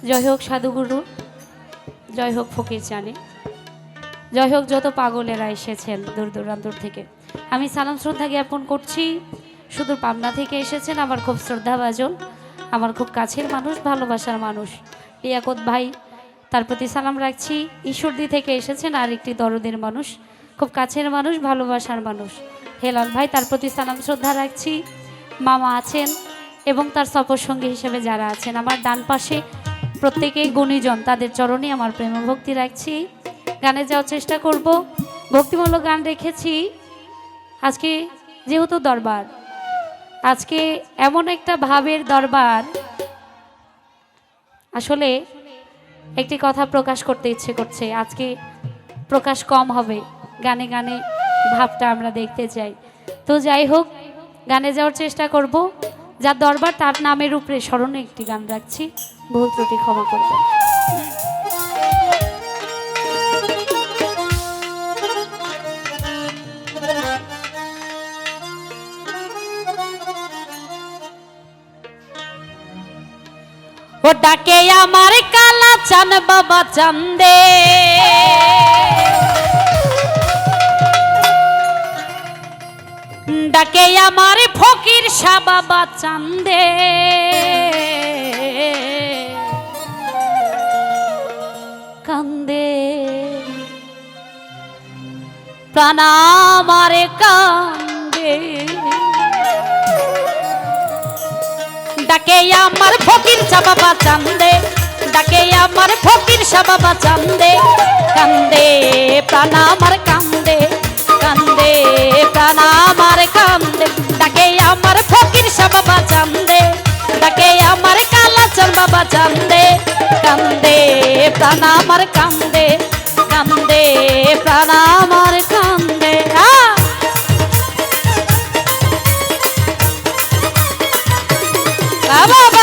জয় হোক সাধুগুরু, জয় হোক ফকির জানে, জয় হোক যত পাগলেরা এসেছেন দূর দূরান্তর থেকে। আমি সালাম শ্রদ্ধা জ্ঞাপন করছি। সুদূর পাবনা থেকে এসেছেন আমার খুব শ্রদ্ধাভাজন, আমার খুব কাছের মানুষ, ভালোবাসার মানুষ লিয়াকত ভাই, তার প্রতি সালাম রাখছি। ঈশ্বরদী থেকে এসেছেন আর একটি দরদের মানুষ, খুব কাছের মানুষ, ভালোবাসার মানুষ হেলাল ভাই, তার প্রতি সালাম শ্রদ্ধা রাখছি। মামা আছেন এবং তার সফরসঙ্গী হিসেবে যারা আছেন আমার ডান পাশে, প্রত্যেকেই গুণীজন, তাদের চরণে আমার প্রেম ভক্তি রাখছি। গানে যাওয়ার চেষ্টা করব, ভক্তিমূলক গান রেখেছি। আজকে যেহেতু দরবার, আজকে এমন একটা ভাবের দরবার, আসলে একটি কথা প্রকাশ করতে ইচ্ছে করছে। আজকে প্রকাশ কম হবে, গানে গানে ভাবটা আমরা দেখতে চাই। তো যাই হোক, গানে যাওয়ার চেষ্টা করব। যার দরবার তার নামের উপরে স্মরণে একটি গান রাখছি, ভুল ত্রুটি ক্ষমা করবেন। ও ডাকে আমার কালা চান বাবা চান্দে, ডাকে আমার ফকির শাহ বাবা চান্দে, কান্দে প্রাণ আমার কান্দে, ডাকে আমার ফকির শাহ বাবা চান্দে, ডাকে আমার ফকির শাহ বাবা চান্দে, কান্দে প্রাণ আমার কান্দে, কান্দে প্রাণ আমার কান্দে, ডাকে আমার ফকির শাহ বাবা চান্দে, ডাকে আমার কালা চাঁদ বাবা চান্দে, কান্দে প্রাণ আমার কান্দে, কান্দে প্রাণ আমার কান্দে। বাবা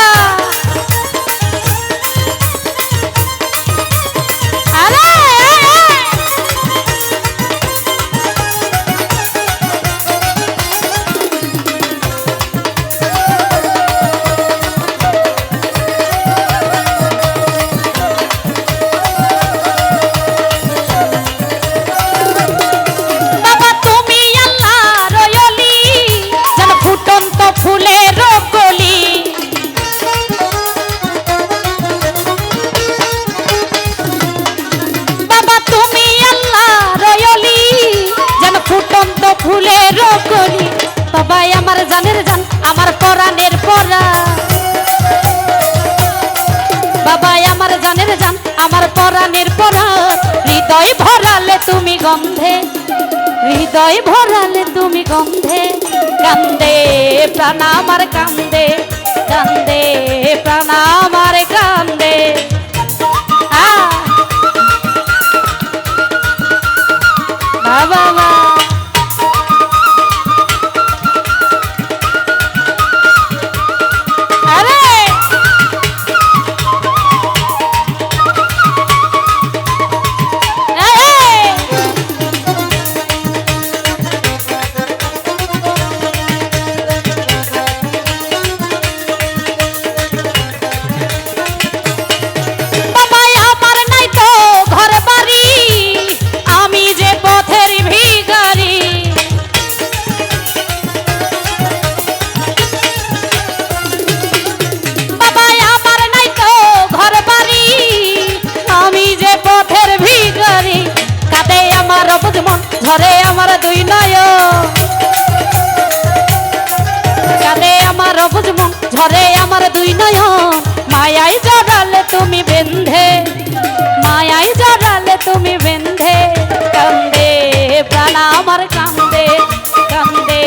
ফুলের কলি, বাবা আমার জানের জান, আমার পরাণের পরা, বাবা আমার জানের জান, আমার পরাণের পরা, হৃদয় ভরালে তুমি গন্ধে, হৃদয় ভরালে তুমি গন্ধে, কান্দে প্রাণ আমার কান্দে, কান্দে প্রাণ আমার কান্দে। বাবা ঝরে আমার দুই নয়ন, কাঁদে আমার অবুঝ মন, ঝরে আমার দুই নয়ন, মায়াই জড়ালে তুমি বেঁধে, মায়াই জড়ালে তুমি বেঁধে, কান্দে প্রাণ আমার কান্দে, কান্দে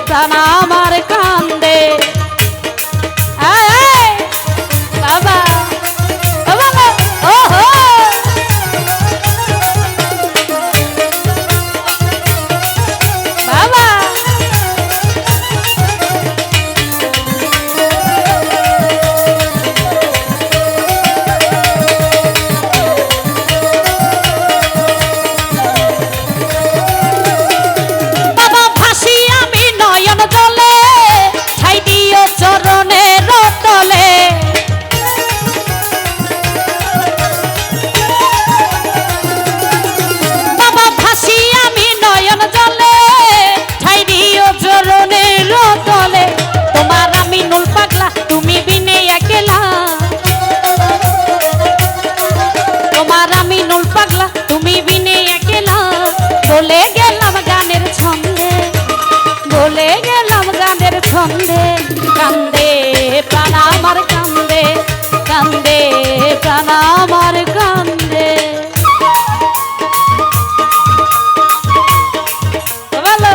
প্রাণ আমার কান্দে। বাবা ওহো জলে কান্দে প্রাণ আমার কান্দে। বলো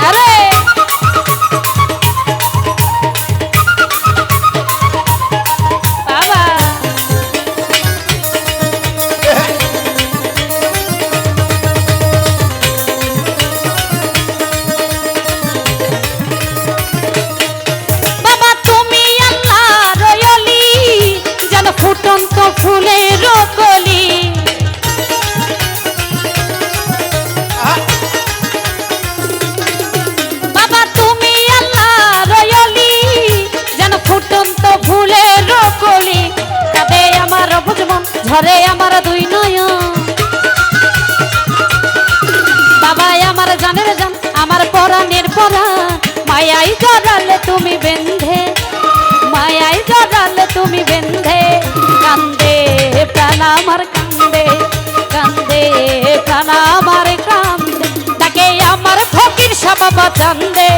আরে বাবা ফুটন্ত ফুলের কলি বাবা তুমি আল্লাহর ওলি যেন ফুটন্ত ফুলের কলি কাঁদে আমার বুঝমন ঝরে আমার দুই নয়ন বাবা আমার জানের জান আমার পরাণের পরাণ মায়াই জড়ালে তুমি বেঁধে মায়াই জড়ালে তুমি বেঁধে কান্দে প্রাণ আমার কান্দে কান্দে প্রাণ আমার কান্দে তাকে আমার ফকির সবাবা চান্দে